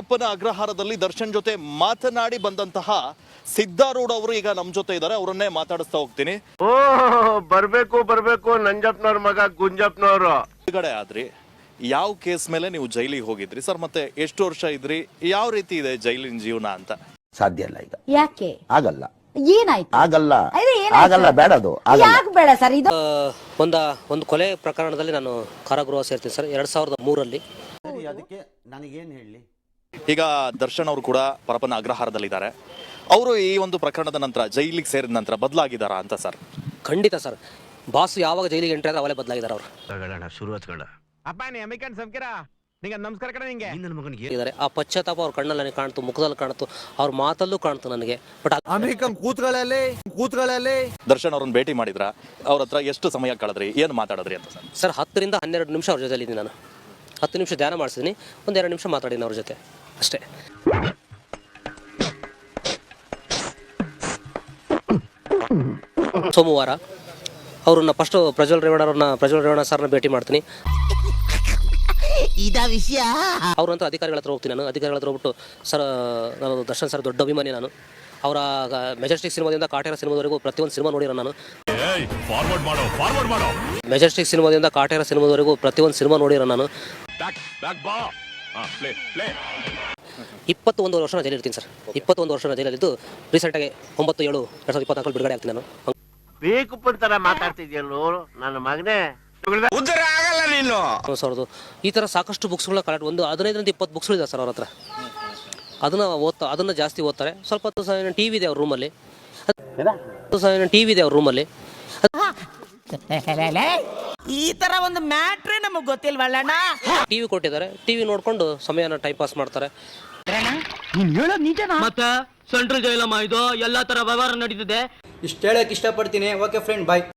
ಪರಪ್ಪನ ಅಗ್ರಹಾರದಲ್ಲಿ ದರ್ಶನ್ ಜೊತೆ ಮಾತನಾಡಿ ಬಂದಂತಹ ಸಿದ್ದಾರೂಢ ಅವರು ಈಗ ನಮ್ಮ ಜೊತೆ ಇದ್ದಾರೆ. ಅವರನ್ನೇ ಮಾತಾಡಿಸ್ತಾ ಹೋಗ್ತೀನಿ. ಬರ್ಬೇಕು ನಂಜಪ್ಪನವ್ರ ಮಗ ಗುಂಜಪ್ಪನವರು ಬಿಡುಗಡೆ ಆದ್ರಿ, ಯಾವ ಕೇಸ್ ಮೇಲೆ ನೀವು ಜೈಲಿಗೆ ಹೋಗಿದ್ರಿ ಸರ್? ಮತ್ತೆ ಎಷ್ಟು ವರ್ಷ ಇದ್ರಿ? ಯಾವ ರೀತಿ ಇದೆ ಜೈಲಿನ ಜೀವನ ಅಂತ? ಸಾಧ್ಯ ಇಲ್ಲ ಈಗ. ಯಾಕೆ ಆಗಲ್ಲ? ಏನಾಯ್ತು? ಆಗಲ್ಲ ಅದೇ ಏನಾಯ್ತು? ಆಗಲ್ಲ, ಬೇಡ ಅದು ಆಗಲ್ಲ. ಯಾಕೆ ಬೇಡ ಸರ್? ಇದು ಒಂದು ಕೊಲೆ ಪ್ರಕರಣದಲ್ಲಿ ನಾನು ಕಾರಾಗೃಹ ಸೇರ್ತೀನಿ ಸರ್ 2003ರಲ್ಲಿ. ಅದಕ್ಕೆ ನನಗೇನು ಹೇಳಿ? ಈಗ ದರ್ಶನ್ ಅವರು ಕೂಡ ಪರಪ್ಪನ ಅಗ್ರಹಾರದಲ್ಲಿದ್ದಾರೆ. ಅವರು ಈ ಒಂದು ಪ್ರಕರಣದ ನಂತರ ಜೈಲಿಗೆ ಸೇರಿದ ನಂತರ ಬದಲಾಗಿದ್ದಾರಾ ಅಂತ ಸರ್? ಖಂಡಿತ ಸರ್. ಬಾಸ್ ಯಾವಾಗ ಜೈಲಿಗೆ ಎಂಟ್ರಿ ಆದ್ರೆ ಅವಲೇ ಬದಲಾಗಿದ್ದಾರೆ ಅವರು. ಇದ್ದಾರೆ ಆ ಪಶ್ಚಾತ್ತಾಪ ಅವ್ರ ಕಣ್ಣಲ್ಲಿ ನನಗೆ ಕಾಣ್ತು, ಮುಖದಲ್ಲಿ ಕಾಣ್ತು, ಅವ್ರ ಮಾತಲ್ಲೂ ಕಾಣ್ತು ನನಗೆ. ಬಟ್ ದರ್ಶನ್ ಅವ್ರನ್ನ ಭೇಟಿ ಮಾಡಿದ್ರ? ಅವ್ರ ಹತ್ರ ಎಷ್ಟು ಸಮಯ ಕಳೆದ್ರಿ, ಏನು ಮಾತಾಡಿದ್ರಿ ಅಂತ ಸರ್? ಸರ್ 10 ರಿಂದ 12 ನಿಮಿಷ ಅವ್ರ ಜೊತೆಲಿ ಇದ್ದೀನಿ ನಾನು. 10 ನಿಮಿಷ ಧ್ಯಾನ ಮಾಡಿಸಿದ್ದೀನಿ, 1-2 ನಿಮಿಷ ಮಾತಾಡಿದ್ದೀನಿ ಅವ್ರ ಜೊತೆ ಅಷ್ಟೇ. ಸೋಮವಾರ ಅವ್ರನ್ನ ಫಸ್ಟ್ ಪ್ರಜ್ವಲ್ ರೇವಣ್ಣ ಸರ್ನ ಭೇಟಿ ಮಾಡ್ತೀನಿ. ವಿಷಯ ಅವ್ರಂತ ಅಧಿಕಾರಿಗಳ ಹತ್ರ ಹೋಗ್ತೀನಿ ನಾನು. ಅಧಿಕಾರಿಗಳ ಹತ್ರ ಹೋಗ್ಬಿಟ್ಟು ಸರ್, ನಾನು ದರ್ಶನ್ ಸರ್ ದೊಡ್ಡ ಅಭಿಮಾನಿ. ನಾನು ಅವರ ಮೆಜೆಸ್ಟಿಕ್ ಸಿನಿಮಾದಿಂದ ಕಾಟೇರ ಸಿನಿಮಾದವರೆಗೂ ಪ್ರತಿಯೊಂದು ಸಿನಿಮಾ ನೋಡಿರೋ ನಾನು. ಮೆಜೆಸ್ಟಿಕ್ ಸಿನಿಮಾದಿಂದ ಕಾಟೇರ ಸಿನಿಮಾದವರೆಗೂ ಪ್ರತಿಯೊಂದು ಸಿನಿಮಾ ನೋಡಿರೋ ನಾನು. 21 ವರ್ಷ ಜೈಲಿ ಇರ್ತೀನಿ ಸರ್. 21 ವರ್ಷ ಜೈಲಲ್ಲಿದ್ದು ರೀಸೆಂಟಾಗಿ 9/7/2024 ಬಿಡುಗಡೆ ಆಗ್ತೀನಿ ನಾನು. ಬೇಕು ತರ ಮಾತಾಡ್ತಿದ್ಯಲ್ಲೋ ನನ್ನ ಮಗನೇ. ಈ ತರ ಸಾಕಷ್ಟು ಬುಕ್ಸ್ಗಳ ಕಲೆಕ್ಟ್, ಒಂದು 15-20 ಬುಕ್ಸ್ಗಳು ಇದೆ ಸರ್ ಅವ್ರ ಹತ್ರ. ಅದನ್ನ ಜಾಸ್ತಿ ಓದ್ತಾರೆ. ಸ್ವಲ್ಪ ಹೊತ್ತು ಟಿವಿ ಇದೆ ಅವ್ರ ರೂಮಲ್ಲಿ. ಈ ತರ ಒಂದು ಮ್ಯಾಟ್ರೇ ನಮಗ್ ಗೊತ್ತಿಲ್ವಲ್ಲಣ್ಣ. ಟಿವಿ ಕೊಟ್ಟಿದ್ದಾರೆ, ಟಿವಿ ನೋಡ್ಕೊಂಡು ಸಮಯನ ಟೈಮ್ ಪಾಸ್ ಮಾಡ್ತಾರೆ. ಮತ್ತೆ ಸೆಂಟ್ರಲ್ ಜೈಲಮ್ಮ ಇದು ಎಲ್ಲಾ ತರ ವ್ಯವಹಾರ ನಡೀತಿದೆ. ಇಷ್ಟ ಹೇಳಕ್ ಇಷ್ಟಪಡ್ತೀನಿ. ಓಕೆ ಫ್ರೆಂಡ್, ಬಾಯ್.